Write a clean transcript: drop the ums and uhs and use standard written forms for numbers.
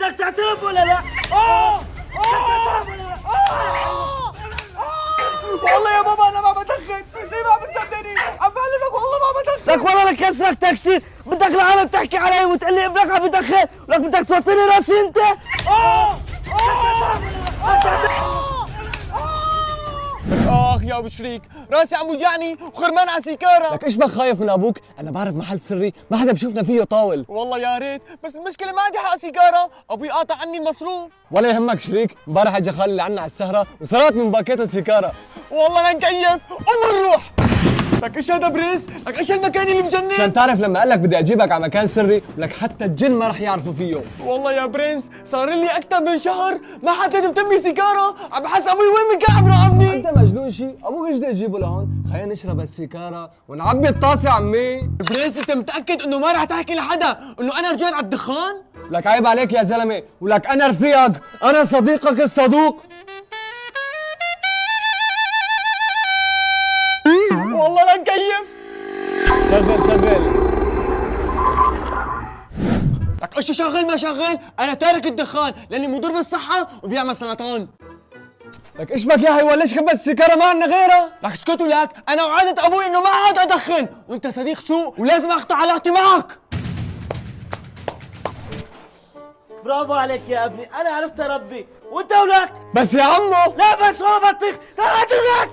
بدك تعترف ولا لا؟ تعترف ولا لا؟ والله يا بابا انا ما بدخن، ليه ما بتصدقني؟ عم بعلمك والله ما بدخن. لك والله لك كسرك تاكسي، بدك العالم تحكي علي وتقول لي ابنك عم بدخن، ولك بدك توطيني راسي انت؟ اخ يا ابو شريك، راسي عم وجعني وخرمان على سيكاره. لك ايش بك خايف من ابوك؟ انا بعرف محل سري ما حدا بشوفنا فيه طاول. والله يا ريت، بس المشكله ما عندي حق سيجاره، ابوي قاطع عني المصروف. ولا يهمك شريك، امبارح اجى خالي اللي عنا على السهره وسرقت من باكيته سيكاره. والله لنكيف نروح. لك ايش هذا بريس؟ لك ايش المكان اللي مجنن؟ عشان تعرف لما قال لك بدي اجيبك على مكان سري، ولك حتى الجن ما رح يعرفوا فيه. والله يا برنس صار لي اكثر من شهر ما حدا متمي سيجاره، عم بحس ابوي وين مقاعد راقبني. انت مجنون شي؟ ابوك ايش بده يجيبه لهون؟ خلينا نشرب السيكاره ونعبي الطاسه عمي. برنس انت متاكد انه ما رح تحكي لحدا انه انا رجال على الدخان؟ لك عيب عليك يا زلمه، ولك انا رفيقك، انا صديقك الصدوق. والله لنكيف. شغل. لك ايش شغال ما شغال؟ انا تارك الدخان لاني مضر بالصحه وبيعمل سرطان. لك ايش بك يا هي وليش كبت السيكاره ما عندنا غيرها؟ لك اسكتوا لك، انا وعدت ابوي انه ما عاد ادخن، وانت صديق سوء ولازم اقطع علاقتي معك. برافو عليك يا ابني، انا عرفت اربي، وانت ولك؟ بس يا عمو لا بس هو بطيخ، تعال لك